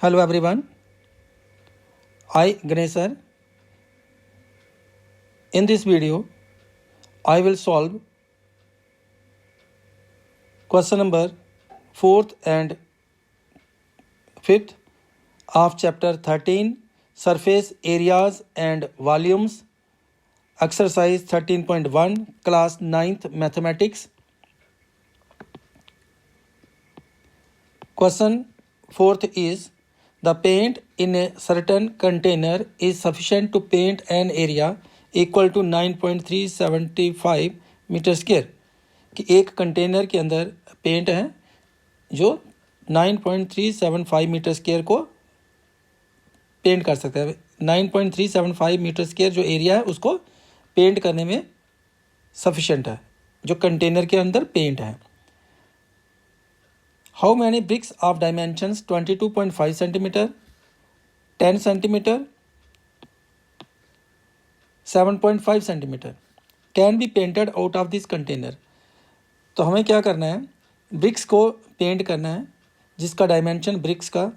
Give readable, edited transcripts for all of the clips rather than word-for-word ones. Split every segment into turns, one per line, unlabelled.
Hello everyone, I Ganesh sir. In this video, I will solve question number 4th and 5th of chapter 13, surface areas and volumes, exercise 13.1, class 9th mathematics. Question 4th is, the paint in a certain container is sufficient to paint an area equal to 9.375 metre square कि एक container के अंदर paint है जो 9.375 metre square को paint कर सकता है। 9.375 मीटर स्क्वायर जो एरिया है उसको पेंट करने में सफिशेंट है, जो कंटेनर के अंदर पेंट है। How many bricks of dimensions 22.5 centimeter, 10 centimeter, 7.5 centimeter can be painted out of this container? तो हमें क्या करना है, ब्रिक्स को पेंट करना है जिसका डायमेंशन, ब्रिक्स का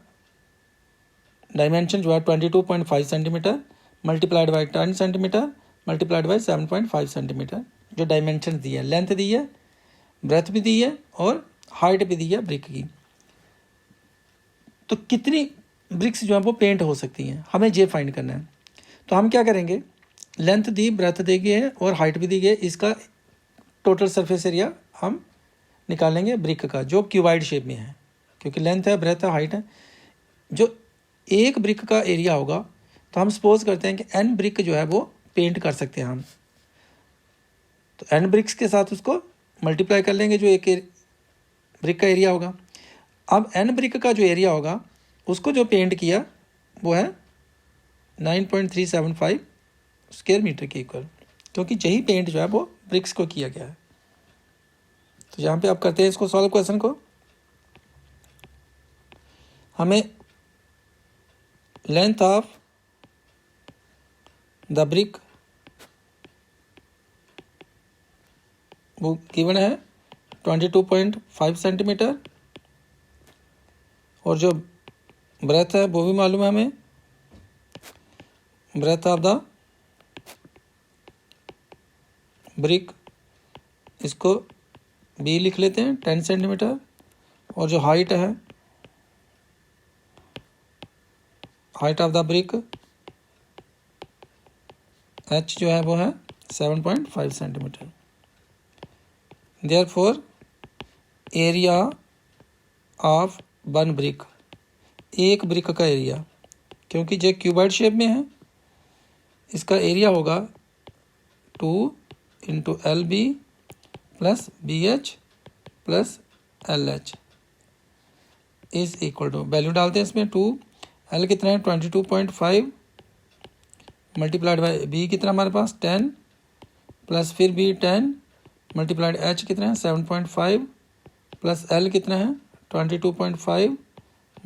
डायमेंशन जो है 22.5 centimetre multiplied by 10 centimetre multiplied by 7.5 centimetre जो डायमेंशन दी है, लेंथ दी है, ब्रेथ भी दी है और हाइट भी दी है ब्रिक की। तो कितनी ब्रिक्स जो है वो पेंट हो सकती हैं, हमें ये फाइंड करना है। तो हम क्या करेंगे, लेंथ दी, ब्रेथ दी गई है और हाइट भी दी गई है, इसका टोटल सरफेस एरिया हम निकालेंगे ब्रिक का जो क्यूबाइड शेप में है, क्योंकि लेंथ है, ब्रेथ है, हाइट है। जो एक ब्रिक का एरिया होगा तो हम सपोज करते हैं कि n ब्रिक जो है वो पेंट कर सकते हैं हम, तो n ब्रिक्स के साथ उसको मल्टीप्लाई कर लेंगे जो एक ब्रिक का एरिया होगा। अब n ब्रिक का जो एरिया होगा उसको जो पेंट किया वो है 9.375 स्क्वायर मीटर के इक्वल, क्योंकि यही पेंट जो है वो ब्रिक्स को किया गया है। तो यहाँ पे आप करते हैं इसको सॉल्व क्वेश्चन को। हमें लेंथ ऑफ द ब्रिक वो गिवन है 22.5 सेंटीमीटर और जो ब्रेथ है वो भी मालूम है हमें, ब्रेथ ऑफ द ब्रिक इसको बी लिख लेते हैं 10 सेंटीमीटर और जो हाइट है, height of the brick h जो है वो है 7.5 centimetre. Therefore area of one brick, एक ब्रिक का एरिया, क्योंकि जो क्यूबाइड शेप में है इसका एरिया होगा 2 into LB plus BH plus LH is equal to, value डालते हैं इसमें 2, L कितना है 22.5 मल्टीप्लाइड बाई B कितना हमारे पास 10 प्लस फिर B 10 मल्टीप्लाइड H कितना है 7.5 प्लस L कितना है 22.5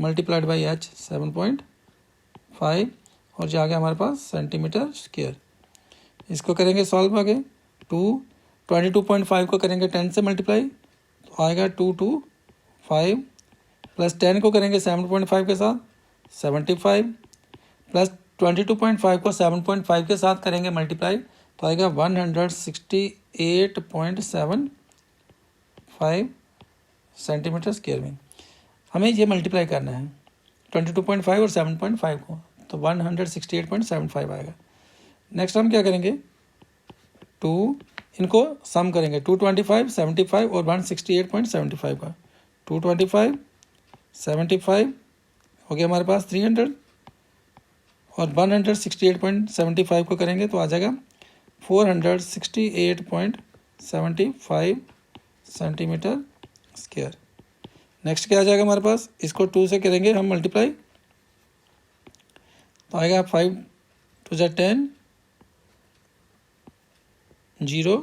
मल्टीप्लाइड बाई H 7.5 और जो आ गया हमारे पास सेंटीमीटर स्क्वायर। इसको करेंगे सॉल्व आगे, 22.5 को करेंगे 10 से मल्टीप्लाई तो आएगा 225 प्लस 10 को करेंगे 7.5 के साथ 75 प्लस 22.5 को 7.5 के साथ करेंगे मल्टीप्लाई तो आएगा 168.75 सेंटीमीटर स्क्वायर में। हमें ये मल्टीप्लाई करना है 22.5 और 7.5 को, तो 168.75 आएगा। नेक्स्ट हम क्या करेंगे, 2 इनको सम करेंगे, 225 75 और 168.75 का 225 75 हो गया हमारे पास 300 और 168.75 को करेंगे तो आ जाएगा 468.75 सेंटीमीटर स्क्वायर। नेक्स्ट क्या आ जाएगा हमारे पास, इसको 2 से करेंगे हम मल्टीप्लाई तो आएगा 5 2 10 0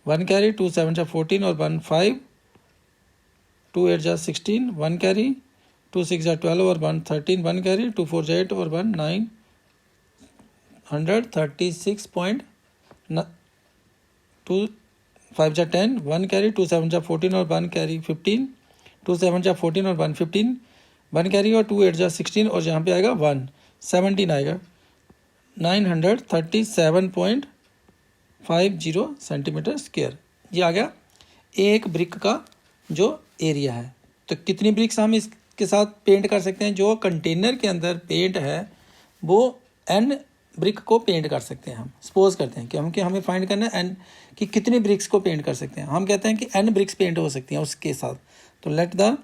1 कैरी 2 7 14 और 1 5 2 8 16 1 कैरी 2 6 12 और 1 13 1 कैरी 2 4 8 और 1 9 136.2 5 10 1 कैरी 2 7 14 और 1 कैरी 15 2 7 14 और 1 15 1 कैरी और 2 8 जा 16 और जहाँ पे आएगा 1 17 आएगा 937.50 सेंटीमीटर स्क्वायर। ये आ गया एक ब्रिक का जो एरिया है। तो कितनी ब्रिक्स हम इसके साथ पेंट कर सकते हैं? जो कंटेनर के अंदर पेंट है वो n ब्रिक को पेंट कर सकते हैं। हम सपोज करते हैं कि हमें फाइंड करना है n कि कितनी ब्रिक्स को पेंट कर सकते हैं। हम कहते हैं कि n ब्रिक्स पेंट हो सकती हैं उसके साथ। तो let the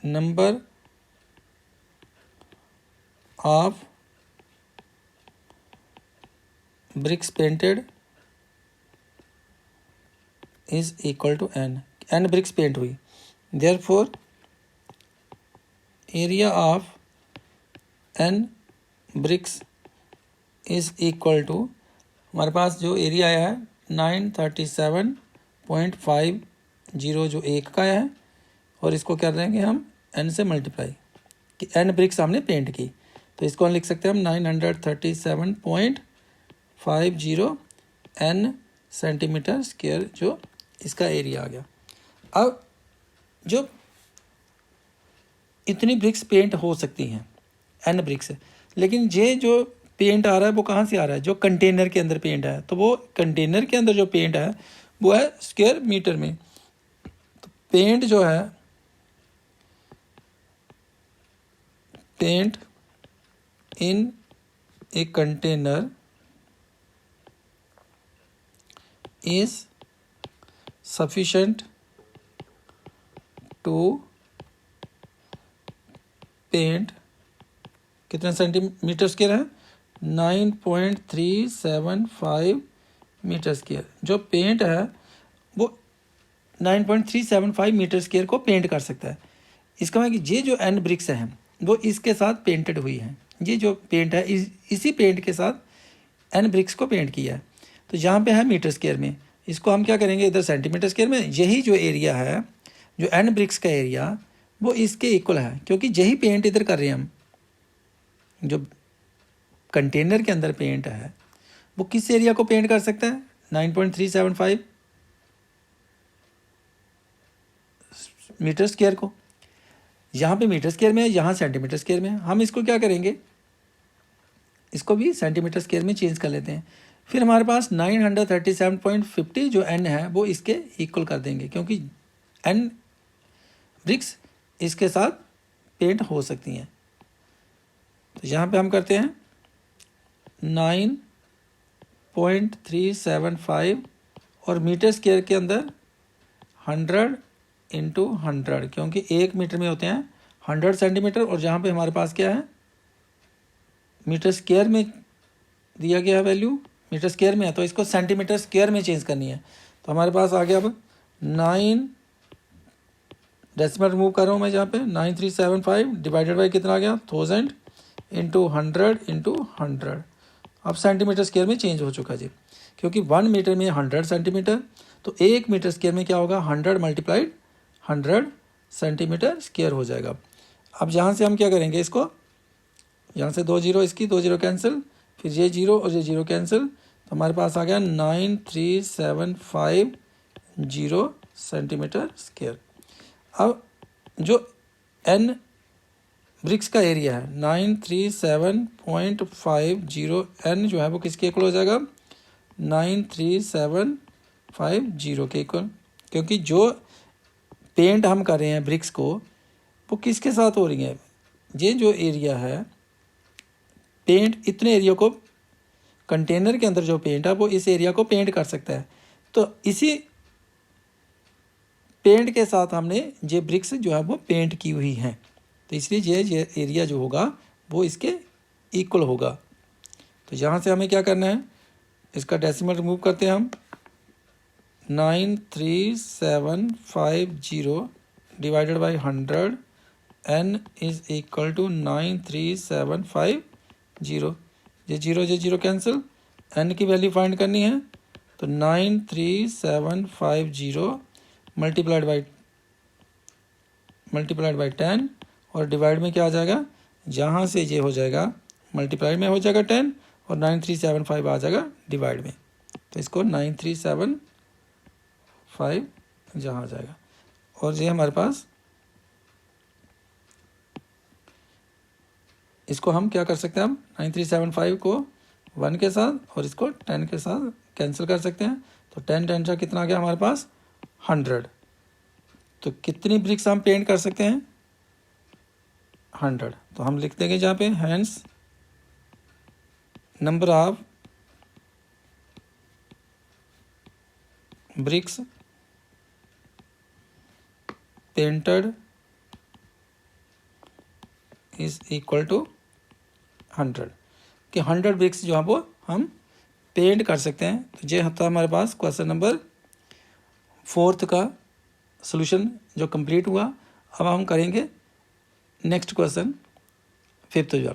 number of bricks painted is equal to n bricks paint हुई। therefore area of n bricks is equal to, हमारे पास जो एरिया आया है 937.50 जो एक का है, और इसको कर रहे हैं कि हम n से मल्टीप्लाई कि n ब्रिक्स हमने पेंट की। तो इसको हम लिख सकते हैं हम 937.50 n सेंटीमीटर स्क्वायर जो इसका एरिया आ गया। अब जो इतनी ब्रिक्स पेंट हो सकती हैं n ब्रिक्स, लेकिन ये जो पेंट आ रहा है वो कहाँ से आ रहा है? जो कंटेनर के अंदर पेंट है। तो वो कंटेनर के अंदर जो पेंट है वो है स्क्वायर मीटर में। तो पेंट जो है, paint in a container is sufficient to paint कितने सेंटीमीटर स्क्वायर है? 9.375 मीटर स्क्वायर। जो पेंट है वो 9.375 मीटर स्क्वायर को पेंट कर सकता है। इसका मतलब कि ये जो n ब्रिक्स हैं वो इसके साथ पेंटेड हुई हैं। ये जो पेंट है इसी पेंट के साथ n ब्रिक्स को पेंट किया है। तो यहाँ पे है मीटर स्क्वायर में, इसको हम क्या करेंगे इधर सेंटीमीटर स्क्वायर में। यही जो एरिया है, जो n ब्रिक्स का एरिया, वो इसके इक्वल है, क्योंकि यही पेंट इधर कर रहे हैं हम। जो कंटेनर के अंदर पेंट है वो किस एरिया को पेंट कर सकता है? 9.375 मीटर स्क्वायर को। यहाँ पे मीटर स्क्वायर में है, यहाँ सेंटीमीटर स्क्वायर में है। हम इसको क्या करेंगे, इसको भी सेंटीमीटर स्क्वायर में चेंज कर लेते हैं। फिर हमारे पास 937.50 जो n है वो इसके इक्वल कर देंगे, क्योंकि n ब्रिक्स इसके साथ पेंट हो सकती हैं। तो यहाँ पे हम करते हैं 9.375 और मीटर स्क्वायर के अंदर 100 इंटू 100, क्योंकि 1 मीटर में होते हैं 100 सेंटीमीटर। और जहाँ पे हमारे पास क्या है, मीटर स्क्वायर में दिया गया है वैल्यू, मीटर स्क्वायर में है, तो इसको सेंटीमीटर स्क्वायर में चेंज करनी है। तो हमारे पास आ गया अब 9 डेसिमल रिमूव कर रहा हूँ मैं, जहाँ पे 9375 डिवाइडेड बाई कितना आ गया 1000 इंटू 100 इंटू 100। अब सेंटीमीटर स्क्वायर में चेंज हो चुका जी, क्योंकि 1 मीटर में 100 सेंटीमीटर, तो 1 मीटर स्क्वायर में क्या होगा 100 मल्टीप्लाइड 100 सेंटीमीटर स्क्वायर हो जाएगा। अब यहाँ से हम क्या करेंगे, इसको यहाँ से 2 जीरो, इसकी 2 जीरो कैंसिल, फिर ये जीरो और ये जीरो कैंसिल, तो हमारे पास आ गया 9375 सेंटीमीटर स्क्वायर। अब जो n ब्रिक्स का एरिया है 937.50 n जो है वो किसके इक्वल हो जाएगा 93750 के इक्वल, क्योंकि जो पेंट हम कर रहे हैं ब्रिक्स को वो किसके साथ हो रही है। ये जो एरिया है पेंट, इतने एरिया को कंटेनर के अंदर जो पेंट है वो इस एरिया को पेंट कर सकता है। तो इसी पेंट के साथ हमने ये ब्रिक्स जो है वो पेंट की हुई हैं, तो इसलिए ये एरिया जो होगा वो इसके इक्वल होगा। तो यहाँ से हमें क्या करना है, इसका डेसिमल रिमूव करते हैं हम। 93750 divided by 100 n is equal to 93750। ये जीरो कैंसिल, n की वैल्यू फाइंड करनी है, तो 93750 मल्टीप्लाइड बाई 10 और डिवाइड में क्या आ जाएगा, जहाँ से ये हो जाएगा मल्टीप्लाइड में हो जाएगा 10 और 9375 आ जाएगा डिवाइड में। तो इसको 9375 5 जहाँ आ जाएगा। और ये हमारे पास, इसको हम क्या कर सकते हैं, हम 9375 को 1 के साथ और इसको 10 के साथ कैंसिल कर सकते हैं। तो 10 10 कितना आ गया हमारे पास 100। तो कितनी ब्रिक्स हम पेंट कर सकते हैं 100। तो हम लिख देंगे जहाँ पे hence number of bricks painted is equal to 100, कि 100 ब्रिक्स जो है वो हम पेंट कर सकते हैं। तो ये था हमारे पास क्वेश्चन नंबर 4 का सॉल्यूशन जो कंप्लीट हुआ। अब हम करेंगे नेक्स्ट क्वेश्चन 5th जो।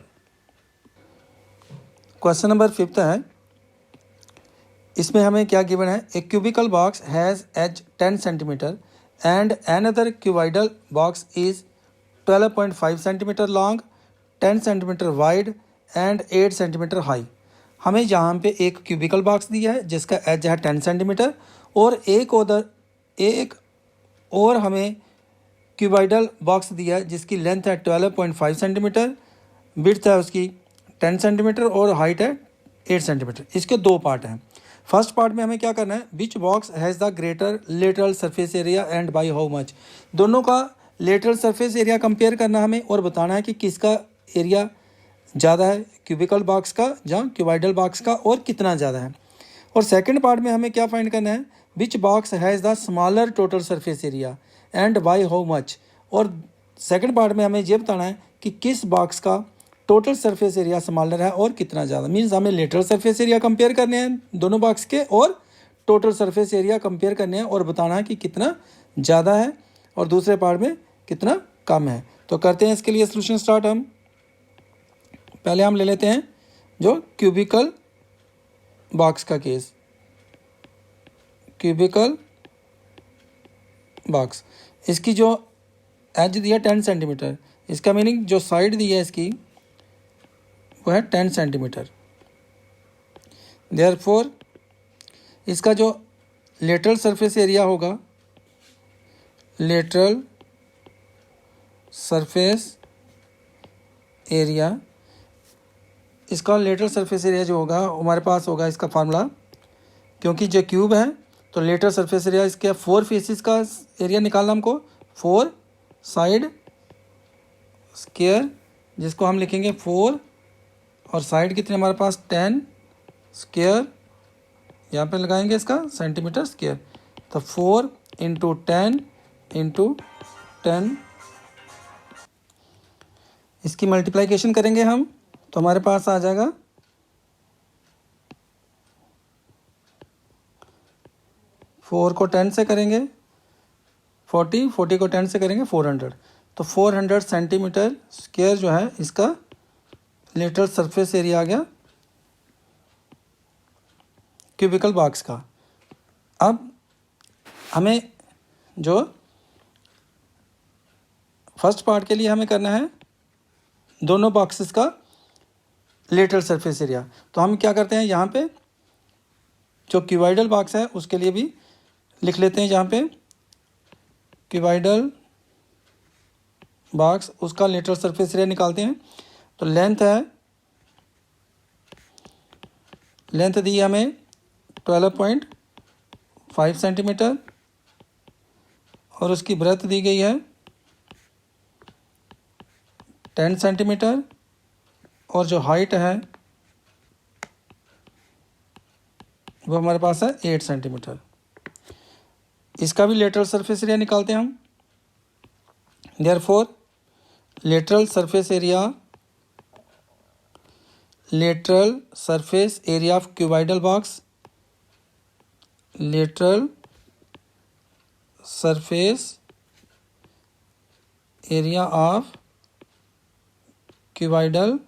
क्वेश्चन नंबर 5th है, इसमें हमें क्या गिवन है, a cubical box has edge 10 centimetre and another cuboidal box is 12.5 centimetre long, 10 centimetre wide and 8 centimetre high. हमें यहाँ पे एक क्यूबिकल बॉक्स दिया है जिसका एज है 10 सेंटीमीटर और एक और हमें क्यूबाइडल बॉक्स दिया है जिसकी लेंथ है 12.5 सेंटीमीटर, विड्थ है उसकी 10 सेंटीमीटर और हाइट है 8 सेंटीमीटर। इसके दो पार्ट हैं। फर्स्ट पार्ट में हमें क्या करना है, which box has the greater lateral surface area and by how much. दोनों का लेटरल सरफेस एरिया कंपेयर करना हमें और बताना है कि किसका एरिया ज़्यादा है, क्यूबिकल बॉक्स का या क्यूबाइडल बॉक्स का, और कितना ज़्यादा है। और सेकंड पार्ट में हमें क्या फाइंड करना है, which box has the smaller total surface area and by how much. और सेकंड पार्ट में हमें ये बताना है कि किस बॉक्स का टोटल सरफेस एरिया स्मॉलर है और कितना ज़्यादा। मीन्स हमें लेटरल सरफेस एरिया कंपेयर करने हैं दोनों बॉक्स के और टोटल सरफेस एरिया कंपेयर करने हैं और बताना है कि कितना ज़्यादा है और दूसरे पार्ट में कितना कम है। तो करते हैं इसके लिए सॉल्यूशन स्टार्ट। हम पहले हम ले लेते हैं जो क्यूबिकल बॉक्स का केस। क्यूबिकल बॉक्स, इसकी जो एज दिया 10 सेंटीमीटर, इसका मीनिंग जो साइड दी है इसकी वो है 10 सेंटीमीटर। देयरफॉर इसका जो लेटरल सरफेस एरिया होगा, लेटरल सरफेस एरिया, इसका लेटरल सरफेस एरिया जो होगा हमारे पास होगा इसका फार्मूला, क्योंकि जो क्यूब है तो लेटरल सरफेस एरिया इसके 4 फेसेस का एरिया निकालना हमको, 4 साइड स्क्वायर, जिसको हम लिखेंगे 4 और साइड कितने हमारे पास 10 स्क्वायर, यहाँ पे लगाएंगे इसका सेंटीमीटर स्क्वायर। तो 4 इंटू 10 इंटू 10, इसकी मल्टीप्लाइकेशन करेंगे हम तो हमारे पास आ जाएगा 4 को 10 से करेंगे 40, 40 को 10 से करेंगे 400। तो 400 सेंटीमीटर स्क्वायर जो है इसका लेटरल सरफेस एरिया आ गया क्यूबिकल बॉक्स का। अब हमें जो फर्स्ट पार्ट के लिए हमें करना है दोनों बॉक्सेस का लेटरल सरफेस एरिया। तो हम क्या करते हैं, यहाँ पे जो क्यूबाइडल बॉक्स है उसके लिए भी लिख लेते हैं, जहाँ पे क्यूबाइडल बॉक्स उसका लेटरल सरफेस एरिया निकालते हैं। तो लेंथ दी है हमें 12.5 सेंटीमीटर और उसकी ब्रेथ दी गई है 10 सेंटीमीटर और जो हाइट है वो हमारे पास है 8 सेंटीमीटर। इसका भी लेटरल सरफेस एरिया निकालते हैं हम। Therefore lateral surface area of cuboidal box, lateral surface area of cuboidal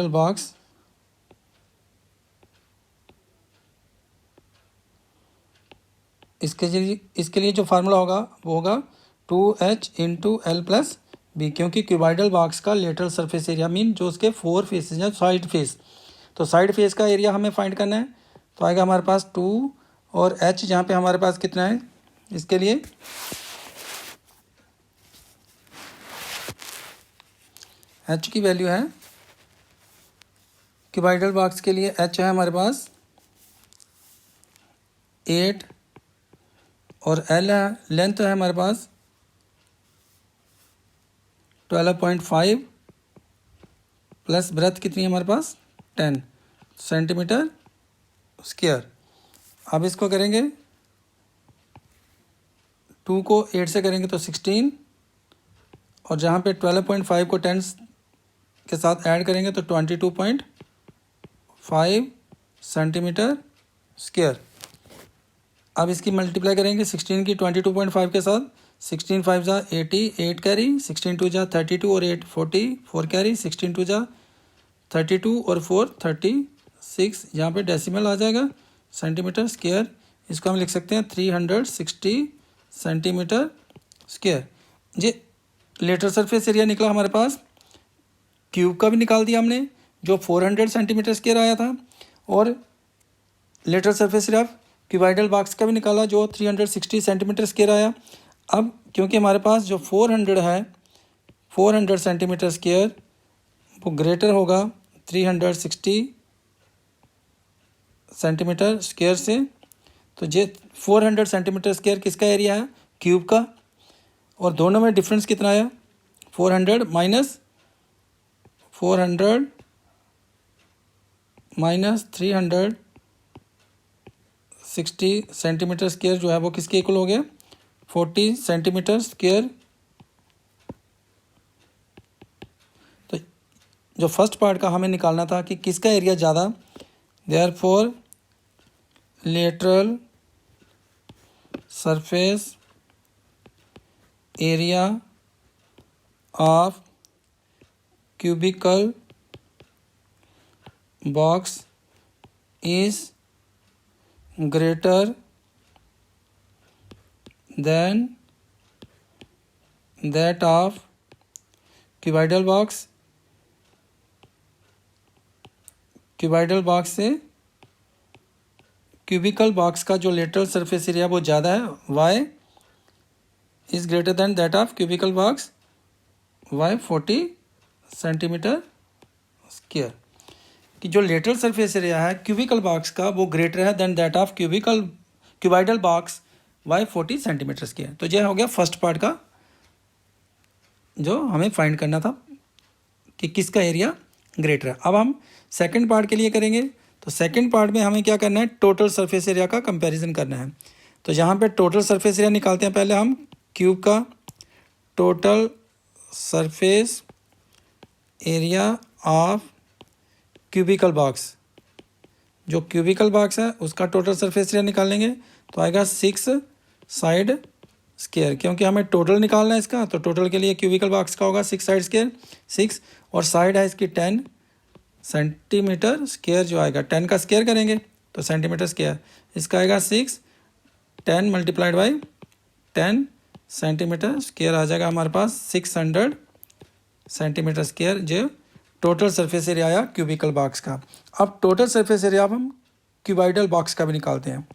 box इसके लिए जो फार्मूला होगा वो होगा 2h into l plus b, क्योंकि क्यूबाइडल बॉक्स का लेटरल सरफेस एरिया मीन जो उसके 4 फेसेस हैं, साइड फेस, तो साइड फेस का एरिया हमें फाइंड करना है। तो आएगा हमारे पास 2 और h जहाँ पे हमारे पास कितना है इसके लिए h की वैल्यू है, क्यूबाइडल बॉक्स के लिए h है हमारे पास 8 और l है, लेंथ है हमारे पास 12.5 प्लस ब्रेथ कितनी है हमारे पास 10 सेंटीमीटर स्क्वायर। अब इसको करेंगे 2 को 8 से करेंगे तो 16 और जहाँ पे 12.5 को 10 के साथ ऐड करेंगे तो 22.5 सेंटीमीटर स्क्वायर। अब इसकी मल्टीप्लाई करेंगे 16 की 22.5 के साथ, 16 5 जा 80, 8 कैरी, 16 2 जा 32 और 8 40, 4 कैरी, 16 2 जा 32 और 4 36, यहाँ पे डेसिमल आ जाएगा सेंटीमीटर स्क्वायर। इसको हम लिख सकते हैं 360 सेंटीमीटर स्क्वायर। ये लेटरल सरफेस एरिया निकला हमारे पास, क्यूब का भी निकाल दिया हमने जो 400 सेंटीमीटर स्क्वायर आया था, और lateral surface area cuboidal box का भी निकाला जो 360 सेंटीमीटर स्क्वायर आया। अब क्योंकि हमारे पास जो 400 है 400 सेंटीमीटर स्क्वायर वो ग्रेटर होगा 360 सेंटीमीटर स्क्वायर से, तो ये 400 सेंटीमीटर स्क्वायर किसका एरिया है क्यूब का, और दोनों में डिफरेंस कितना आया 400 माइनस 360 सेंटीमीटर स्क्वायर जो है वो किसके इक्वल हो गया 40 सेंटीमीटर स्क्वायर। तो जो फर्स्ट पार्ट का हमें निकालना था कि किसका एरिया ज़्यादा, therefore lateral surface area of cubical box is greater than that of cuboidal box। Cuboidal box से क्यूबिकल बॉक्स का जो लेटरल सरफेस एरिया वो ज़्यादा है, y is greater than that of cubical box, y 40 centimetre square. कि जो lateral surface area है cubical box का वो ग्रेटर है then that of cuboidal box y 40 centimetre square. तो यह हो गया फर्स्ट पार्ट का जो हमें फाइंड करना था कि किसका एरिया ग्रेटर है। अब हम सेकंड पार्ट के लिए करेंगे, तो सेकंड पार्ट में हमें क्या करना है टोटल सरफेस एरिया का कंपैरिजन करना है। तो यहाँ पे टोटल सरफेस एरिया निकालते हैं, पहले हम क्यूब का total surface area of cubical box, जो क्यूबिकल बॉक्स है उसका टोटल सरफेस एरिया निकाल लेंगे तो आएगा 6 साइड स्क्वायर, क्योंकि हमें टोटल निकालना है इसका, तो टोटल के लिए क्यूबिकल बॉक्स का होगा 6 साइड स्क्वायर 6, और साइड है इसकी 10 सेंटीमीटर स्क्वायर जो आएगा, 10 का स्क्वायर करेंगे तो सेंटीमीटर स्क्वायर, इसका आएगा 6 10 मल्टीप्लाइड बाई 10 सेंटीमीटर स्क्वायर आ जाएगा हमारे पास 600 सेंटीमीटर स्क्वायर जो टोटल सरफेस एरिया आया क्यूबिकल बॉक्स का। अब टोटल सरफेस एरिया अब हम क्यूबाइडल बॉक्स का भी निकालते हैं।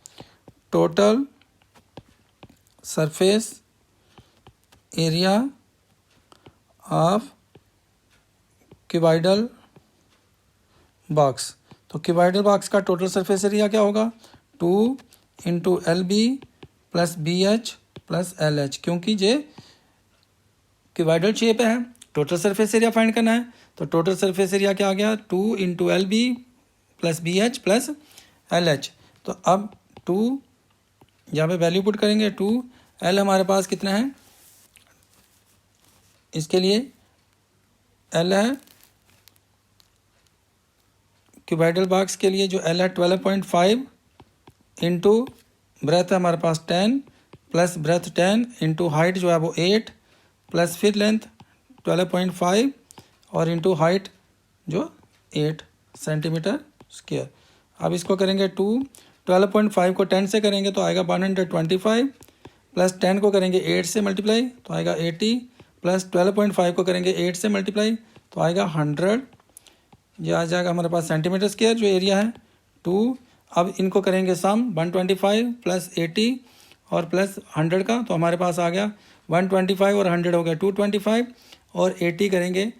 Total surface area of cuboidal box, तो क्यूबाइडल बॉक्स का टोटल सरफेस एरिया क्या होगा 2 into LB plus BH plus LH, क्योंकि ये क्यूबाइडल शेप है, टोटल सरफेस एरिया फाइंड करना है, तो टोटल सरफेस एरिया क्या आ गया 2 into LB plus BH plus LH। तो अब 2 यहाँ पे वैल्यू पुट करेंगे 2, L हमारे पास कितना है इसके लिए L है क्यूबाइडल बॉक्स के लिए जो L है 12.5 इंटू ब्रेथ है हमारे पास 10 प्लस ब्रेथ 10 इंटू हाइट जो है वो 8 प्लस फिर लेंथ 12.5 और इंटू हाइट जो 8 सेंटीमीटर स्क्वायर। अब इसको करेंगे 12.5 को 10 से करेंगे तो आएगा 125 प्लस 10 को करेंगे 8 से मल्टीप्लाई तो आएगा 80 प्लस 12.5 को करेंगे 8 से मल्टीप्लाई तो आएगा 100, ये आ जाएगा हमारे पास सेंटीमीटर स्क्वायर जो एरिया है 2। अब इनको करेंगे सम 125 प्लस 80 और प्लस 100 का, तो हमारे पास आ गया 125 और 100 हो गया 225 और 80 करेंगे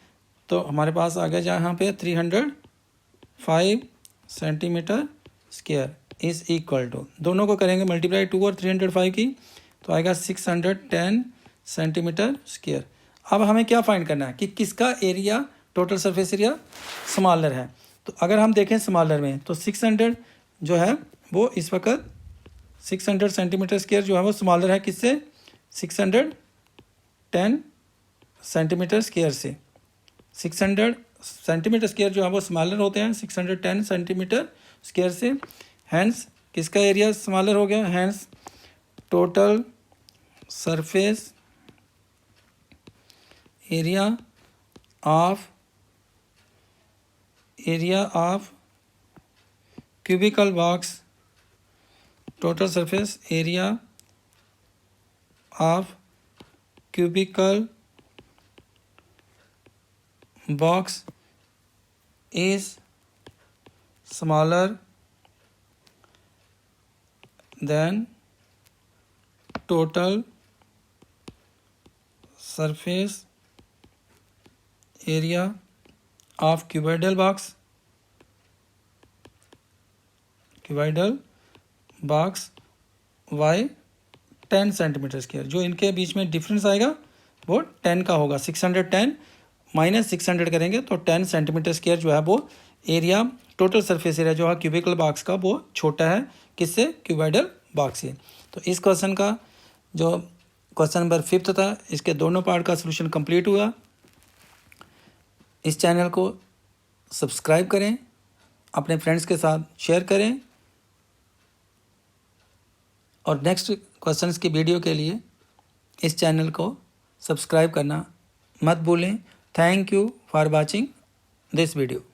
तो हमारे पास आ गया जहाँ पे 305 centimetre square is equal to, दोनों को करेंगे मल्टीप्लाई 2 और 305 की तो आएगा 610 सेंटीमीटर स्क्वायर। अब हमें क्या फाइंड करना है कि किसका area total surface area smaller है। तो अगर हम देखें स्मॉलर में तो 600 जो है वो इस वक्त 600 सेंटीमीटर स्क्वायर जो है वो स्मॉलर है किससे, 610 सेंटीमीटर स्क्वायर से। 600 सेंटीमीटर स्क्वायर जो है वो स्मॉलर होते हैं 610 सेंटीमीटर स्क्वायर से। हैंस किसका एरिया स्मॉलर हो गया, hence total surface area of cubical box, total surface area of cubical box is smaller than total surface area of cuboidal box y 10 centimetre square. जो इनके बीच में difference आएगा वो 10 का होगा, 610 माइनस 600 करेंगे तो 10 सेंटीमीटर स्क्वायर जो है वो एरिया टोटल सरफेस एरिया जो है क्यूबिकल बॉक्स का वो छोटा है किससे, क्यूबॉइडल बॉक्स से। तो इस क्वेश्चन का जो क्वेश्चन नंबर 5 था इसके दोनों पार्ट का सलूशन कंप्लीट हुआ। इस चैनल को सब्सक्राइब करें, अपने फ्रेंड्स के साथ शेयर करें और नेक्स्ट क्वेश्चंस की वीडियो के लिए इस चैनल को सब्सक्राइब करना मत भूलें। Thank you for watching this video.